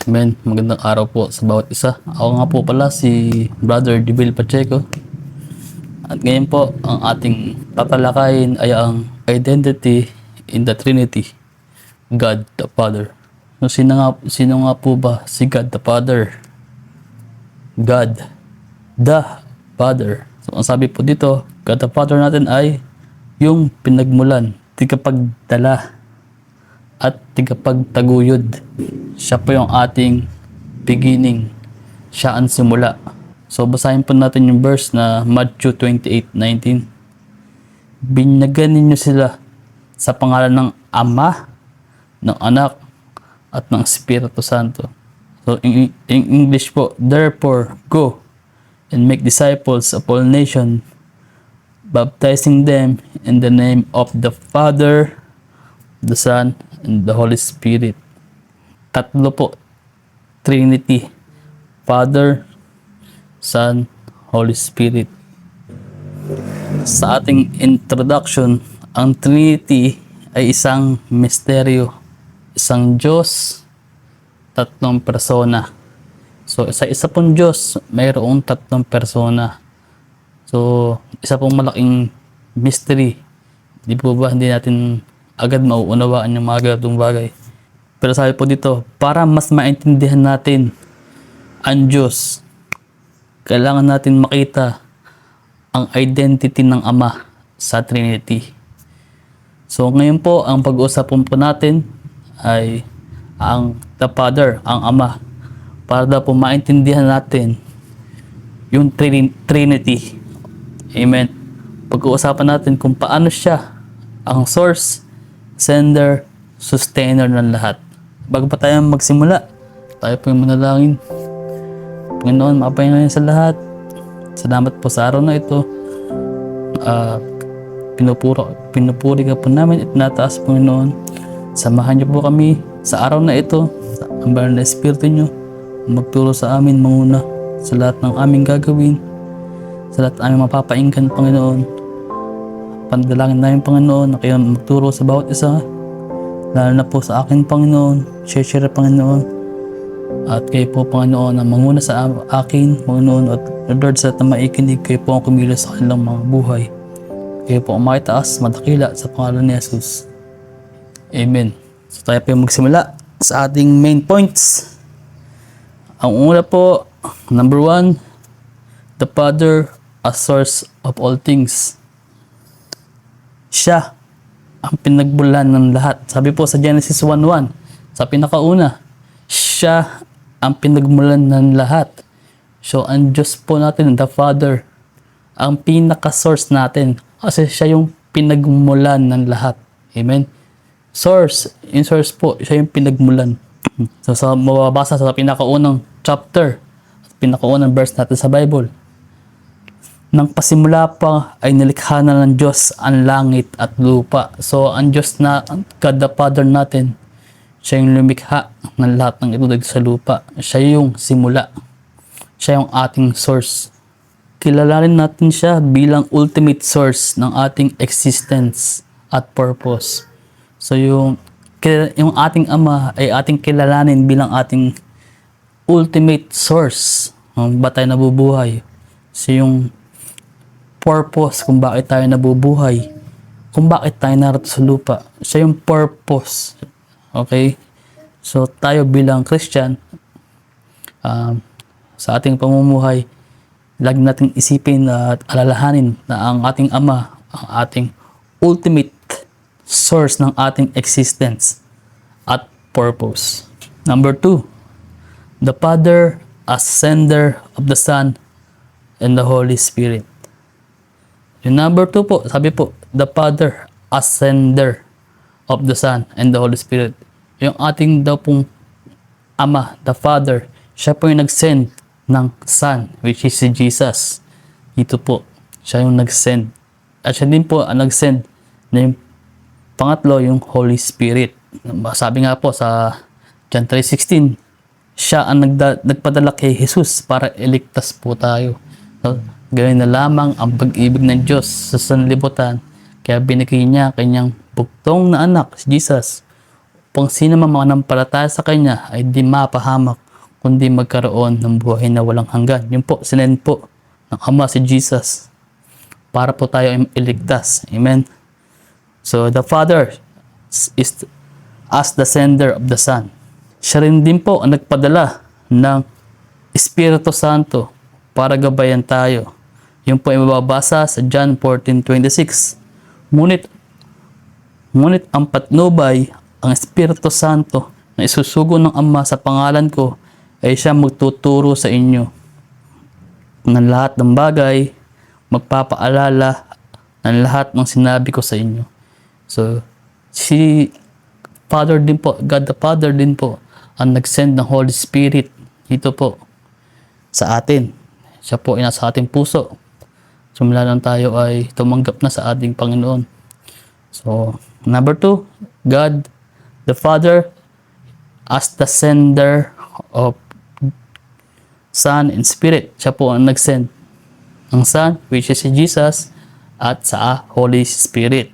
Amen. Magandang araw po sa bawat isa. Ako nga po pala si Brother Dibil Pacheco. At ngayon po, ang ating tatalakayin ay ang identity in the Trinity, God the Father. So, sino nga po ba si God the Father? God the Father. So, ang sabi po dito, God the Father natin ay yung pinagmulan, tigapagdala, at tigapagtaguyod. Siya po yung ating beginning. Siya ang simula. So, basahin po natin yung verse na Matthew 28:19. Binyagan ninyo sila sa pangalan ng Ama, ng Anak, at ng Espiritu Santo. So, in English po, therefore, go and make disciples of all nations, baptizing them in the name of the Father, the Son, and the Holy Spirit. Tatlo po, Trinity, Father, Son, Holy Spirit. Sa ating introduction, ang Trinity ay isang misteryo, isang Diyos, tatlong persona. So, sa isa pong Diyos, mayroong tatlong persona. So, isa pong malaking mystery. Hindi po ba, hindi natin agad mauunawaan yung mga ganitong bagay. Pero sabi po dito, para mas maintindihan natin ang Diyos, kailangan natin makita ang identity ng Ama sa Trinity. So ngayon po, ang pag-uusapan po natin ay ang the Father, ang Ama, para daw po maintindihan natin yung Trinity. Amen. Pag-uusapan natin kung paano siya ang source, sender, sustainer ng lahat. Bago pa tayo magsimula, tayo po yung manalangin. Panginoon, mapahingin sa lahat. Salamat po sa araw na ito. Pinupuri ka po namin at nataas, Panginoon. Samahan niyo po kami sa araw na ito. Ang banal na Espiritu niyo magturo sa amin, manguna sa lahat ng aming gagawin, sa lahat ng aming mapapainggan, Panginoon. Pandalangin namin, Panginoon, na kayo magturo sa bawat isa, lalo na po sa akin, Panginoon, share, Panginoon, at kayo po, Panginoon, na manguna sa akin, Panginoon, at Lord, sa lahat na maikinig, kayo po ang kumilos sa kanilang mga buhay. Kayo po ang makitaas, madakila sa pangalan ni Jesus. Amen. So tayo po yung magsimula sa ating main points. Ang una po, number 1, the Father as source of all things. Siya ang pinagbulan ng lahat. Sabi po sa Genesis 1:1, sa pinakauna, siya ang pinagmulan ng lahat. So, ang Diyos po natin, the Father, ang pinaka-source natin. Kasi siya yung pinagmulan ng lahat. Amen? Source, in source po, siya yung pinagmulan. So, sa mababasa sa pinakaunang chapter, pinakaunang verse natin sa Bible, nang pasimula pa ay nilikha na ng Diyos ang langit at lupa. So, ang Diyos na, God the Father natin, siya yung lumikha ng lahat ng ito dito sa lupa. Siya yung simula. Siya yung ating source. Kilalanin natin siya bilang ultimate source ng ating existence at purpose. So, yung ating Ama ay ating kilalanin bilang ating ultimate source. Ba tayo nabubuhay? So, yung purpose kung bakit tayo nabubuhay, kung bakit tayo narito sa lupa. Siya yung purpose. Okay? So, tayo bilang Christian, sa ating pamumuhay, lagi nating isipin at alalahanin na ang ating Ama, ang ating ultimate source ng ating existence at purpose. Number 2, the Father as sender of the Son and the Holy Spirit. Yung number 2 po, sabi po, the Father as sender of the Son and the Holy Spirit. Yung ating daw pong Ama, the Father, siya po yung nag-send ng Son, which is si Jesus. Ito po, siya yung nag-send. At siya din po ang nag-send na yung pangatlo, yung Holy Spirit. Sabi nga po sa John 3:16, siya ang nagpadala kay Jesus para iligtas po tayo. So, gawin na lamang ang pag-ibig ng Diyos sa sanlibutan Kaya binigay niya kanyang bugtong na anak, si Jesus, upang sino man mananampalataya sa kanya ay di mapahamak, kundi magkaroon ng buhay na walang hanggan. Yun po, sinend po ng Ama si Jesus para po tayo iligtas. Amen. So the Father is as the sender of the Son. Siya rin din po ang nagpadala ng Espiritu Santo para gabayan tayo. Yun po ay mababasa sa John 14:26. Ngunit ang patnubay, ang Espiritu Santo na isusugo ng Ama sa pangalan ko, ay siya magtuturo sa inyo ng lahat ng bagay, magpapaalala ng lahat ng sinabi ko sa inyo. So, si Father din po, God the Father din po, ang nag-send ng Holy Spirit dito po sa atin. Siya po ay nasa ating puso. Sumula lang tayo ay tumanggap na sa ating Panginoon. So, number 2, God the Father as the sender of Son and Spirit. Siya po ang nag-send ng Son, which is si Jesus, at sa Holy Spirit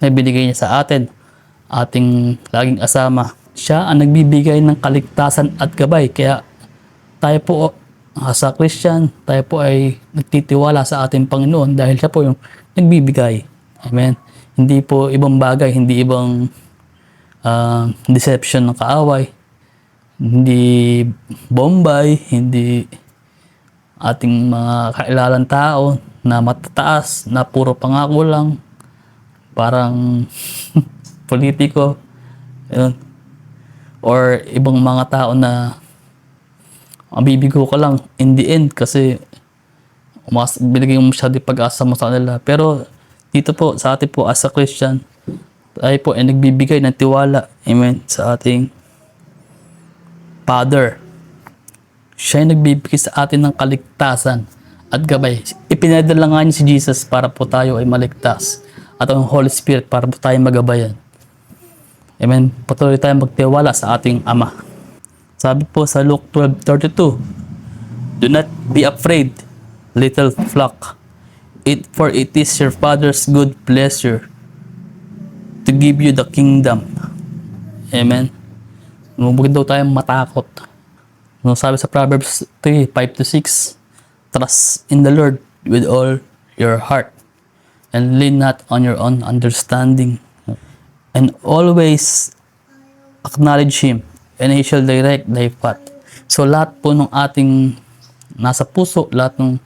na binigay niya sa atin, ating laging asama. Siya ang nagbibigay ng kaligtasan at gabay. Kaya tayo po sa Christian, tayo po ay nagtitiwala sa ating Panginoon dahil siya po yung nagbibigay. Amen. Hindi po ibang bagay, hindi ibang deception ng kaaway, hindi Bombay, hindi ating mga kailalang tao na matataas, na puro pangako lang, parang politiko, yun. Or ibang mga tao na mabibigo ka lang in the end kasi binigay mo masyado pag-asa mo sa kanila. Pero dito po sa atin po as a Christian, tayo po ay nagbibigay ng tiwala, amen, sa ating Father. Siya ay nagbibigay sa atin ng kaligtasan at gabay. Ipinadala nga niya si Jesus para po tayo ay maligtas, at ang Holy Spirit para po tayo magabayan. Amen. Patuloy tayong magtiwala sa ating Ama. Sabi po sa Luke 12:32, "Do not be afraid, little flock, for it is your Father's good pleasure to give you the kingdom." Amen. Huwag daw tayong matakot. Sabi sa Proverbs 3:5-6, "Trust in the Lord with all your heart, and lean not on your own understanding, and always acknowledge Him, and He shall direct thy path." So lahat po ng ating nasa puso, lahat ng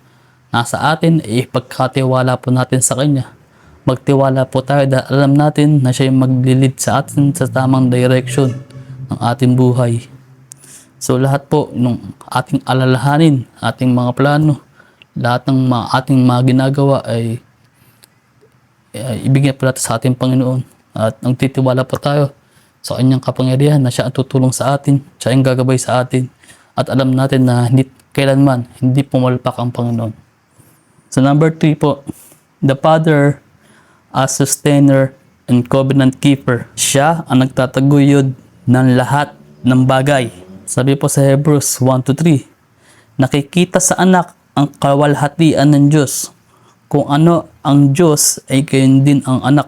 nasa atin, ipagkatiwala po natin sa Kanya. Magtiwala po tayo dahil alam natin na Siya yung maglilid sa atin sa tamang direction ng ating buhay. So lahat po ng ating alalahanin, ating mga plano, lahat ng ating mga ginagawa ay ibigay po natin sa ating Panginoon. At ang titiwala po tayo sa Kanyang kapangyarihan na Siya ang tutulong sa atin, Siya ang gagabay sa atin. At alam natin na kailanman hindi pumalpak ang Panginoon. So number 3 po, the Father as sustainer and covenant keeper. Siya ang nagtataguyod ng lahat ng bagay. Sabi po sa Hebrews 1-3, nakikita sa anak ang kawalhatian ng Diyos. Kung ano ang Diyos ay gayon din ang anak.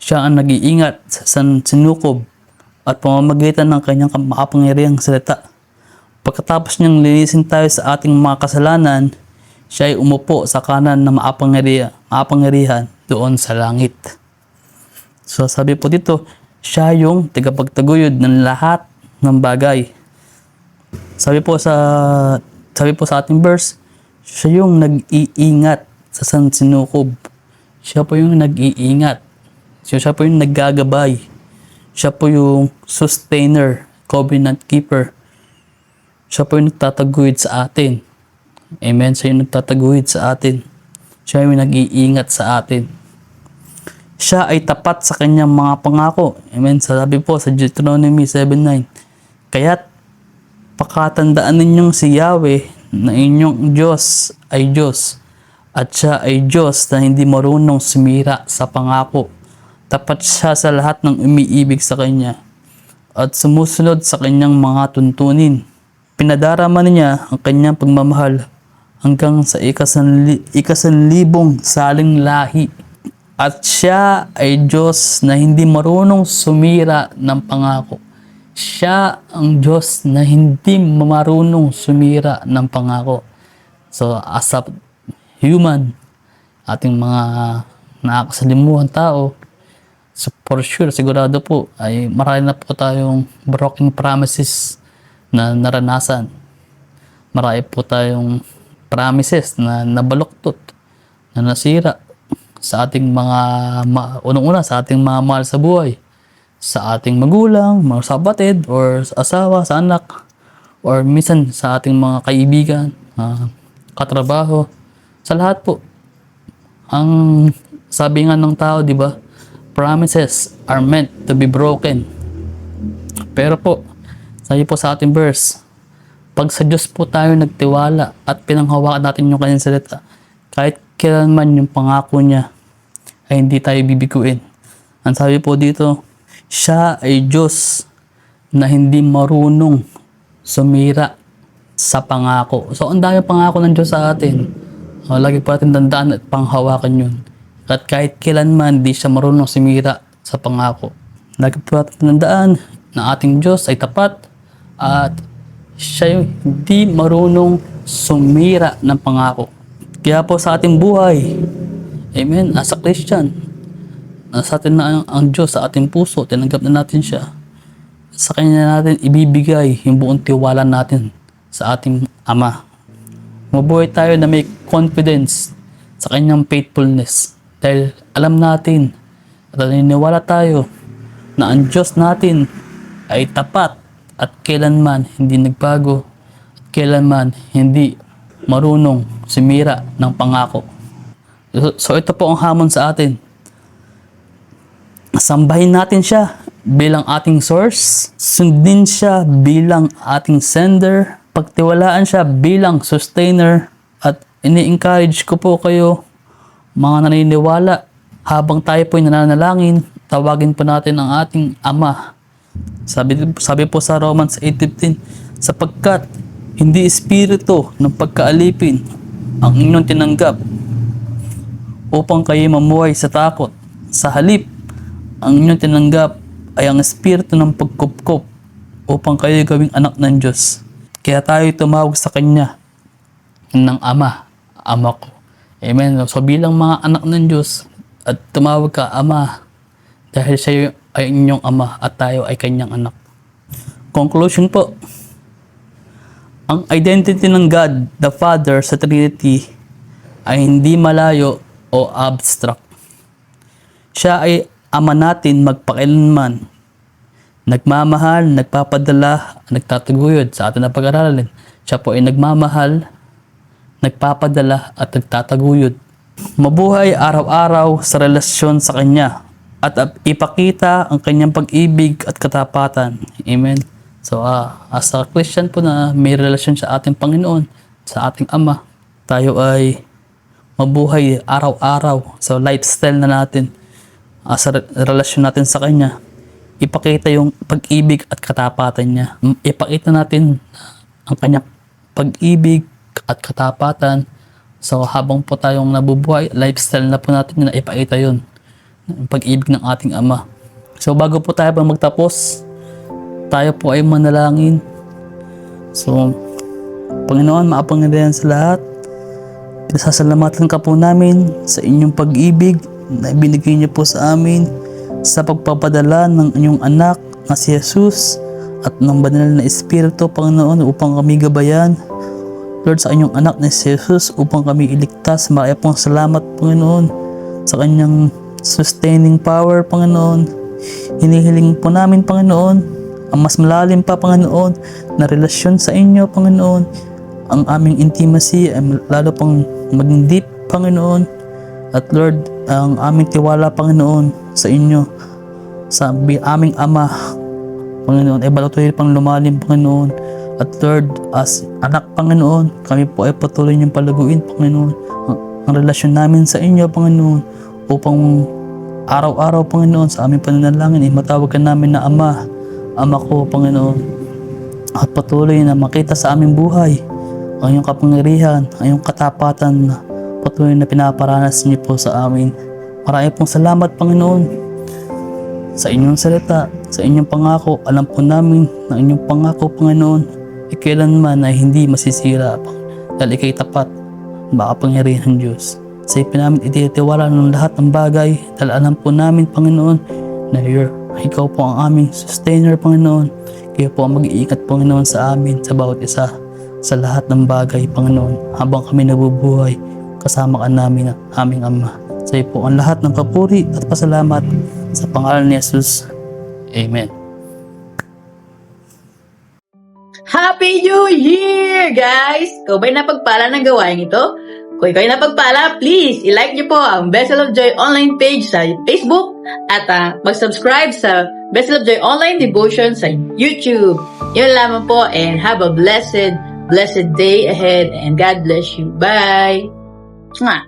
Siya ang nag-iingat sa sinukob at pamamagitan ng kanyang makapangyarihang salita. Pagkatapos niyang linisin tayo sa ating mga kasalanan, siya ay umupo sa kanan na maapangyarihan doon sa langit. So sabi po dito, siya yung tagapagtaguyod ng lahat ng bagay. Sabi po sa ating verse, siya yung nag-iingat sa sinukob. Siya po yung nag-iingat. Siya po yung naggagabay. Siya po yung sustainer, covenant keeper. Siya po yung nagtataguyod sa atin. Amen. Siya yung nagtataguyod sa atin. Siya yung nag-iingat sa atin. Siya ay tapat sa kanyang mga pangako. Amen. Sabi po sa Deuteronomy 7:9, "Kaya't pakatandaan ninyong si Yahweh na inyong Diyos ay Diyos, at siya ay Diyos na hindi marunong sumira sa pangako. Tapat siya sa lahat ng umiibig sa Kanya at sumusunod sa Kanyang mga tuntunin. Pinadarama niya ang Kanyang pagmamahal hanggang sa ikasanlibong saling lahi." At siya ay Diyos na hindi marunong sumira ng pangako. Siya ang Diyos na hindi marunong sumira ng pangako. So as a human, ating mga nakakasalimuhan tao, so for sure, sigurado po, ay marami na po tayong broken promises na naranasan. Marami po tayong promises na nabaluktot, na nasira sa ating mga, unang-una sa ating mga mahal sa buhay, sa ating magulang, mga kapatid, or sa asawa, sa anak, or minsan sa ating mga kaibigan, katrabaho, sa lahat po. Ang sabi nga ng tao, di ba? Promises are meant to be broken. Pero po, sabi po sa ating verse, pag sa Diyos po tayo nagtiwala at pinanghawakan natin yung kanyang salita, kahit kailanman yung pangako niya ay hindi tayo bibiguin. Ang sabi po dito, siya ay Diyos na hindi marunong sumira sa pangako. So, ang dami pangako ng Diyos sa atin. Lagi po natin tandaan at panghawakan yun. At kahit kailanman di siya marunong sumira sa pangako. Lagi po natin tandaan na ating Diyos ay tapat at siya yung hindi marunong sumira ng pangako. Kaya po sa ating buhay, amen, as a Christian, nasa atin na ang Diyos sa ating puso, tinanggap na natin siya. Sa Kanya natin ibibigay yung buong tiwala natin sa ating Ama. Mabuhay tayo na may confidence sa Kanyang faithfulness. Dahil alam natin at naniniwala tayo na ang Diyos natin ay tapat at kailanman hindi nagbago at kailanman hindi marunong sumira ng pangako. So ito po ang hamon sa atin. Sambahin natin siya bilang ating source, sundin siya bilang ating sender, pagtiwalaan siya bilang sustainer, at ini-encourage ko po kayo, mga naniniwala, habang tayo po ay nananalangin, tawagin po natin ang ating Ama. Sabi po sa Romans 8:15, sapagkat hindi espiritu ng pagkaalipin ang inyong tinanggap upang kayo mamuhay sa takot. Sa halip, ang inyong tinanggap ay ang espiritu ng pagkupkop upang kayo gawing anak ng Diyos. Kaya tayo tumawag sa Kanya ng Ama, Ama ko. Amen. So bilang mga anak ng Diyos at tumawag ka Ama dahil siya ay inyong Ama at tayo ay Kanyang anak. Conclusion po, ang identity ng God, the Father sa Trinity ay hindi malayo o abstract. Siya ay Ama natin magpakailanman, nagmamahal, nagpapadala, nagtataguyod sa atin na pag-aralin. Siya po ay nagmamahal, nagpapadala at nagtataguyod. Mabuhay araw-araw sa relasyon sa Kanya at ipakita ang Kanyang pag-ibig at katapatan. Amen. So as a Christian po na may relasyon sa ating Panginoon, sa ating Ama, tayo ay mabuhay araw-araw sa lifestyle na natin, sa relasyon natin sa Kanya. Ipakita yung pag-ibig at katapatan niya. Ipakita natin ang Kanyang pag-ibig at katapatan. So habang po tayong nabubuhay, lifestyle na po natin na ipakita yun, ang pag-ibig ng ating Ama. So bago po tayo magtapos, tayo po ay manalangin. So Panginoon, maapangyarihan sa lahat, pinasasalamatan ka po namin sa inyong pag-ibig na ibinigay niyo po sa amin sa pagpapadala ng inyong anak na si Jesus at ng banal na Espiritu, Panginoon, upang kami gabayan, Lord, sa inyong anak na si Jesus, upang kami iligtas. Marami pong salamat, Panginoon, sa kanyang sustaining power, Panginoon. Hinihiling po namin, Panginoon, ang mas malalim pa, Panginoon, na relasyon sa inyo, Panginoon. Ang aming intimacy ay lalo pang maging deep, Panginoon. At Lord, ang aming tiwala, Panginoon, sa inyo, sa aming Ama, Panginoon, ay balatuloy pang lumalim, Panginoon. At Lord, as anak, Panginoon, kami po ay patuloy niyong palaguin, Panginoon, ang relasyon namin sa inyo, Panginoon, upang araw-araw, Panginoon, sa aming pananalangin, ay matawag ka namin na Ama, Ama ko, Panginoon, at patuloy na makita sa aming buhay ang iyong kapangyarihan, ang iyong katapatan na patuloy na pinaparanas niyo po sa amin. Marami pong salamat, Panginoon, sa inyong salita, sa inyong pangako. Alam po namin na inyong pangako, Panginoon, kailanman ay hindi masisira, dahil ikay tapat, makapangyarihan Diyos. Sa iyo namin ititiwala ng lahat ng bagay, dahil alam po namin, Panginoon, na ikaw po ang aming sustainer, Panginoon. Kayo po ang mag-iingat, Panginoon, sa amin, sa bawat isa, sa lahat ng bagay, Panginoon. Habang kami nabubuhay, kasama ka namin at aming Ama. Sa iyo po ang lahat ng papuri at pasalamat sa pangalan ni Jesus. Amen. Happy New Year, guys! Kung ba'y napagpala ng gawain ito? Kung ikaw ay napagpala, please, i-like niyo po ang Vessel of Joy online page sa Facebook at mag-subscribe sa Vessel of Joy online devotion sa YouTube. Yun lamang po, and have a blessed day ahead, and God bless you. Bye! Mwah!